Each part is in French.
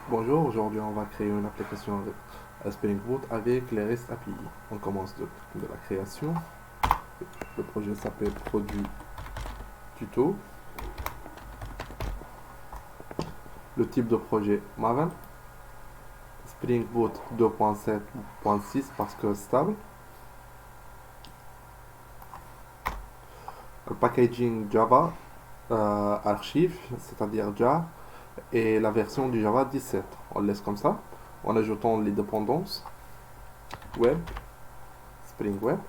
Bonjour, aujourd'hui on va créer une application à Spring Boot avec les REST API. On commence de la création. Le projet s'appelle Produit Tuto. Le type de projet Maven. Spring Boot 2.7.6 parce que stable. Le packaging Java archive, c'est-à-dire jar, et la version du Java 17. On le laisse comme ça, en ajoutant les dépendances web, Spring Web,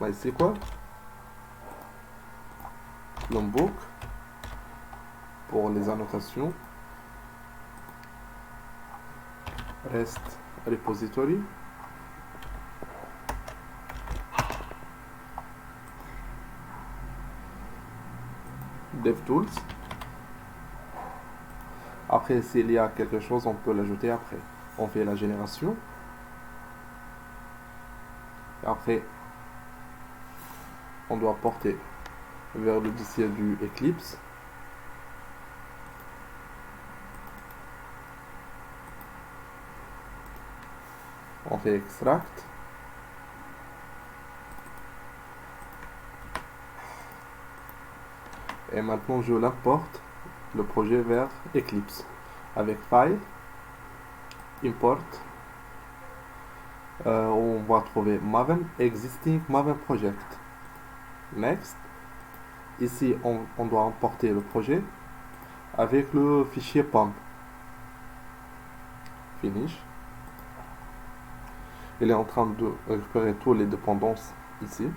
MySQL, Lombok pour les annotations, REST repository, DevTools. Après, s'il y a quelque chose, on peut l'ajouter après. On fait la génération. Et après, on doit porter vers le dossier du Eclipse. On fait extract. Et maintenant, je l'importe, le projet vers Eclipse. Avec File, Import. On va trouver Maven, Existing Maven Project. Next. Ici, on doit importer le projet avec le fichier POM. Finish. Il est en train de récupérer toutes les dépendances ici.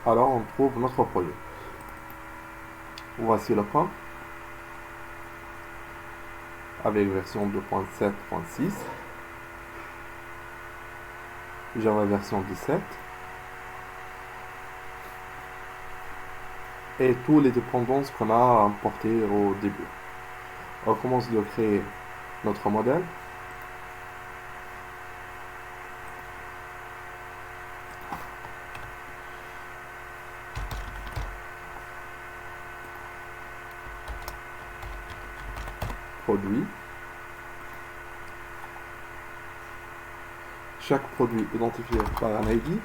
Alors on trouve notre projet. Voici le POM avec version 2.7.6, Java version 17 et toutes les dépendances qu'on a importées au début. On commence de créer notre modèle. Produit. Chaque produit identifié par un ID.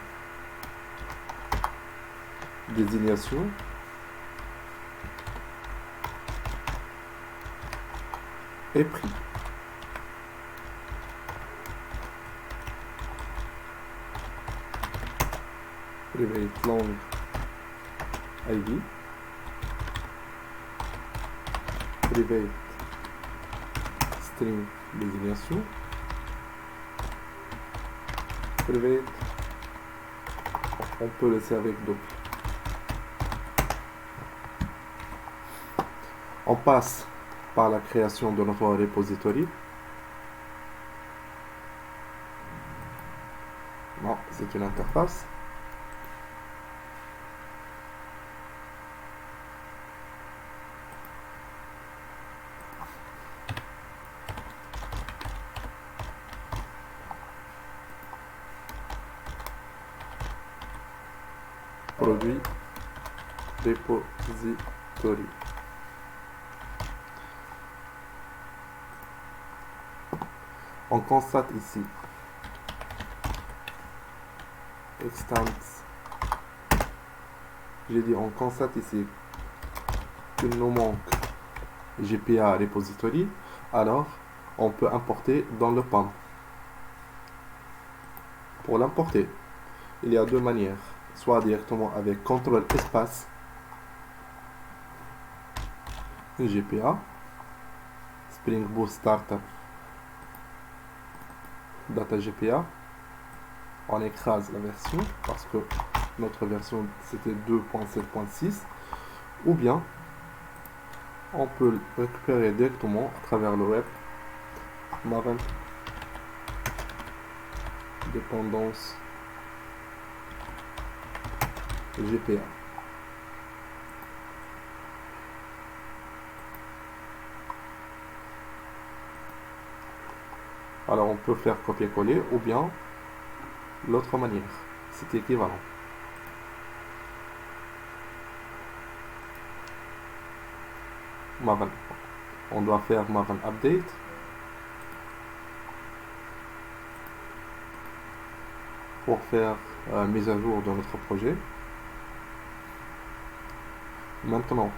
Désignation. Et prix. Private long ID. Private string désignation. Private. On peut laisser avec double. On passe par la création de notre repository. Non, c'est une interface. Produit repository. On constate ici extends. J'ai dit on constate ici qu'il nous manque GPA repository. Alors on peut importer dans le POM. Pour l'importer, il y a deux manières. Soit directement avec CTRL espace GPA Spring Boot Startup Data GPA. On écrase la version parce que notre version c'était 2.7.6, ou bien on peut le récupérer directement à travers le web. Maven dépendance GPA. Alors on peut faire copier-coller ou bien l'autre manière, c'est équivalent. Maven. On doit faire Maven Update. Pour faire mise à jour de notre projet. Maintenant,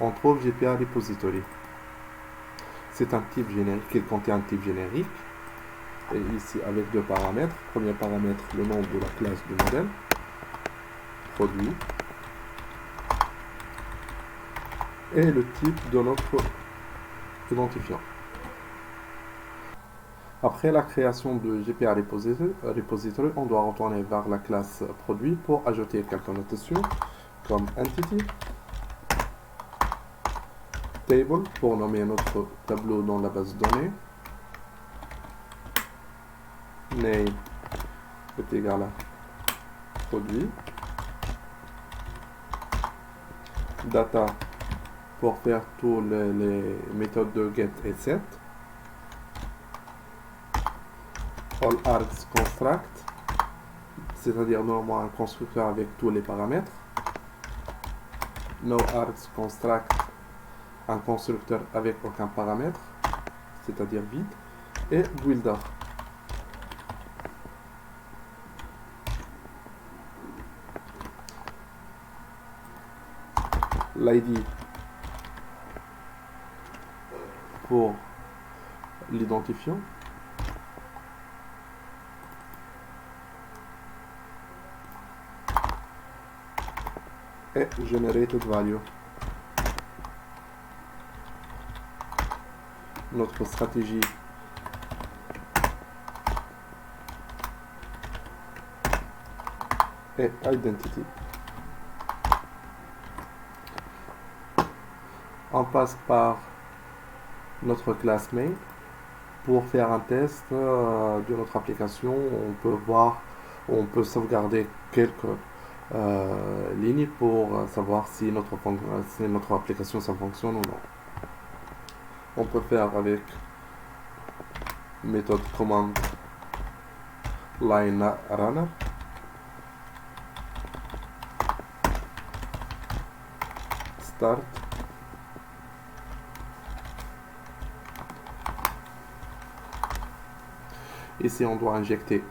on trouve GPA Repository. C'est un type générique, il contient un type générique. Et ici, avec deux paramètres. Premier paramètre, le nom de la classe du modèle. Produit. Et le type de notre identifiant. Après la création de GPA Repository, on doit retourner vers la classe produit pour ajouter quelques notations comme entity, table pour nommer notre tableau dans la base de données, name est égal à produit, data pour faire tous les méthodes de get et set, all args construct, c'est-à-dire normalement un constructeur avec tous les paramètres, no args construct, un constructeur avec aucun paramètre, c'est-à-dire vide, et builder. L'ID pour l'identifiant. Et generated value. Notre stratégie et identity. On passe par notre classe main pour faire un test de notre application. On peut voir, on peut sauvegarder quelques lignes pour savoir si notre application ça fonctionne ou non. On peut faire avec méthode command line runner. Start. Ici, on doit injecter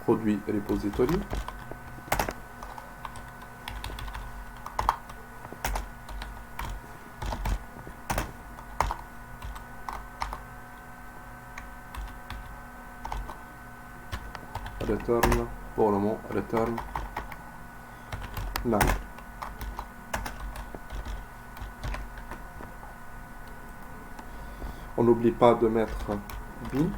produit repository. Return, pour le moment, return none. On n'oublie pas de mettre bin.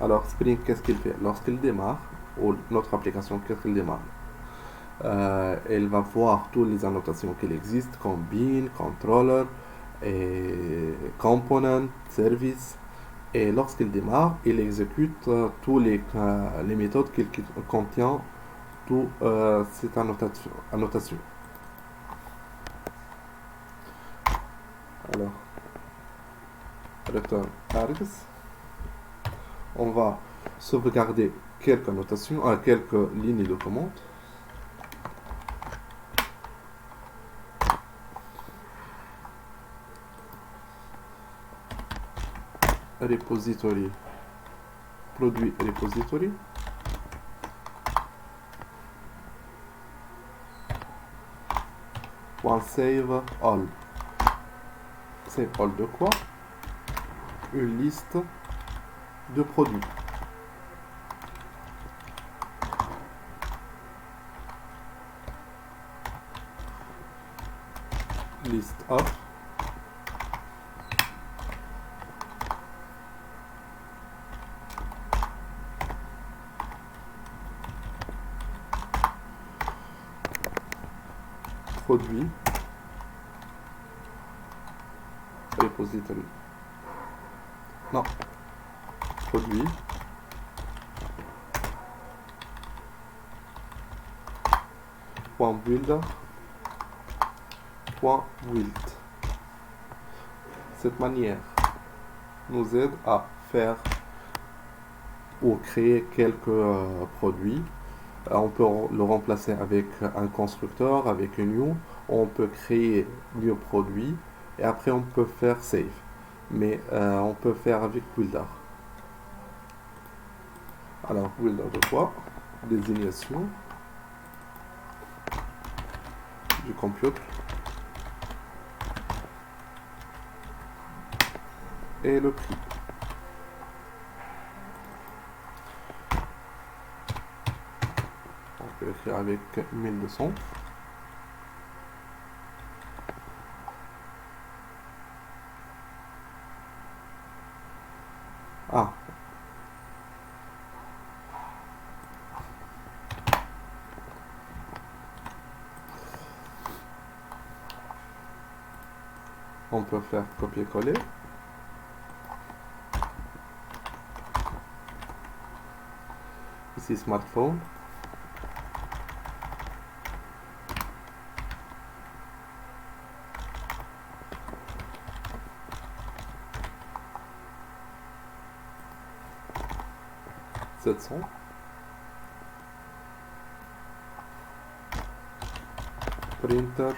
Alors Spring, qu'est-ce qu'il fait? Lorsqu'il démarre, ou notre application, qu'est-ce qu'il démarre? Elle va voir toutes les annotations qui existent, comme bin, controller, et component, service. Et lorsqu'il démarre, il exécute tous les méthodes qu'il contient, toute cette annotation. Alors, return args. On va sauvegarder quelques annotations, quelques lignes de commande. Repository, produit repository. Save all. Save all de quoi? Une liste de produits. List of. Produit. Repository. Non. Produit. .builder. .build. Cette manière nous aide à faire pour créer quelques produits. On peut le remplacer avec un constructeur, avec une new. On peut créer new produit et après on peut faire save. Mais on peut faire avec builder. Alors builder de quoi? Désignation du computer et le prix. On peut écrire avec 1200. Ah, on peut faire copier-coller. Ici smartphone. Printer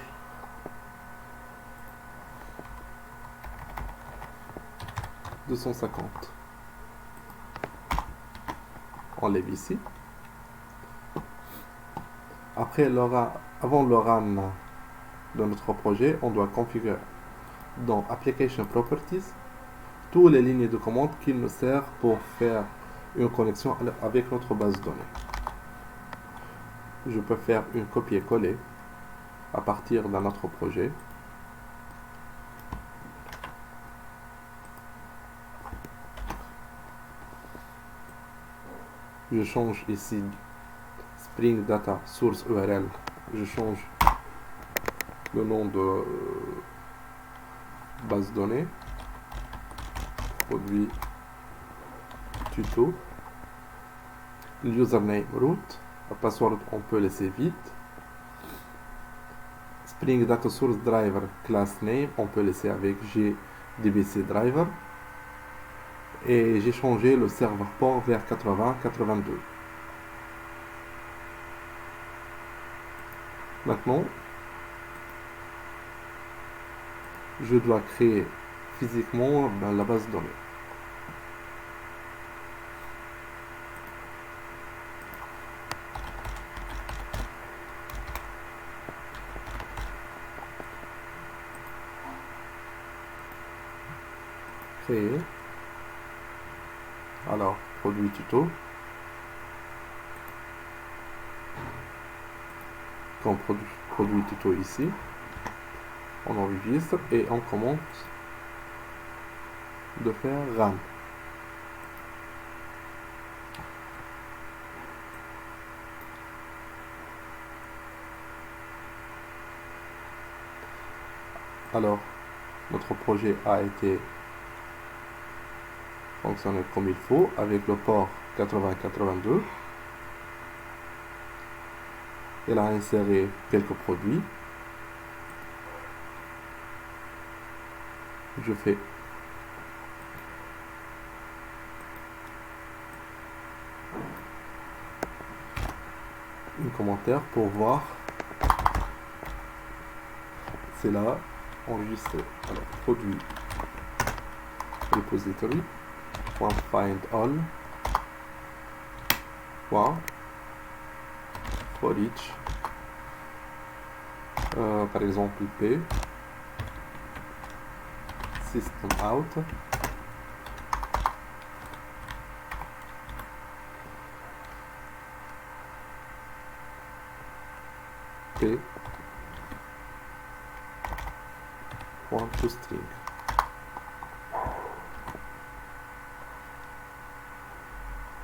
250. On lève ici. Après avant le run de notre projet, on doit configurer dans Application Properties toutes les lignes de commande qui nous servent pour faire une connexion avec notre base de données. Je peux faire une copier-coller à partir d'un autre projet. Je change ici Spring Data Source URL. Je change le nom de base de données. Produit tuto. Username root. La password on peut laisser vide. Spring Data Source Driver Class Name, on peut laisser avec GDBC Driver. Et j'ai changé le serveur port vers 80-82. Maintenant, je dois créer physiquement la base de données. Créer. Alors, produit tuto. Comme produit tuto ici. On enregistre et on commence de faire run. Alors, notre projet a été fonctionné comme il faut avec le port 80-82. Il a inséré quelques produits. Je fais un commentaire pour voir. C'est là, enregistré. Alors, produit repository, .find all, for each, par exemple P, system out, P, .toString.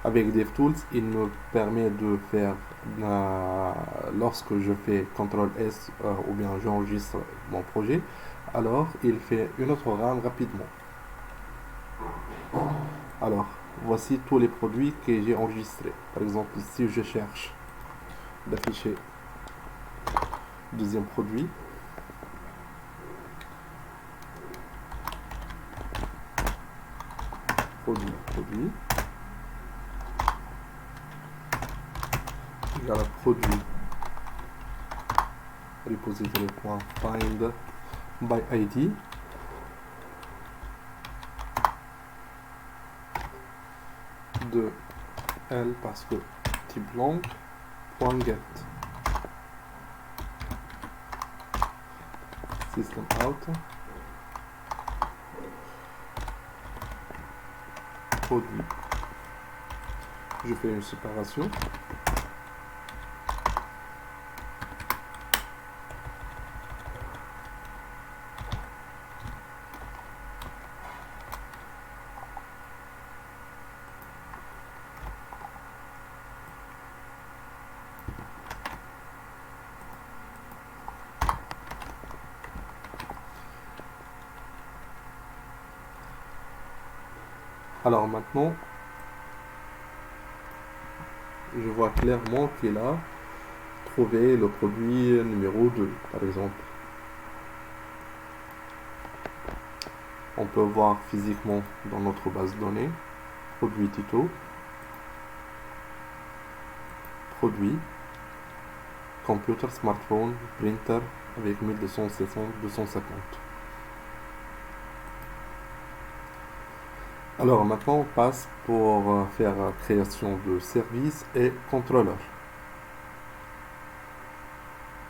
Avec DevTools, il me permet de faire, lorsque je fais CTRL-S ou bien j'enregistre mon projet, alors il fait une autre run rapidement. Alors, voici tous les produits que j'ai enregistrés. Par exemple, si je cherche d'afficher deuxième produit, produit, égale à produit repository.find by ID de L parce que type long .get system out produit. Je fais une séparation. Alors maintenant, je vois clairement qu'il a trouvé le produit numéro 2, par exemple. On peut voir physiquement dans notre base de données, produit Tito, produit, computer, smartphone, printer avec 1260, 250. Alors maintenant on passe pour faire création de service et contrôleur.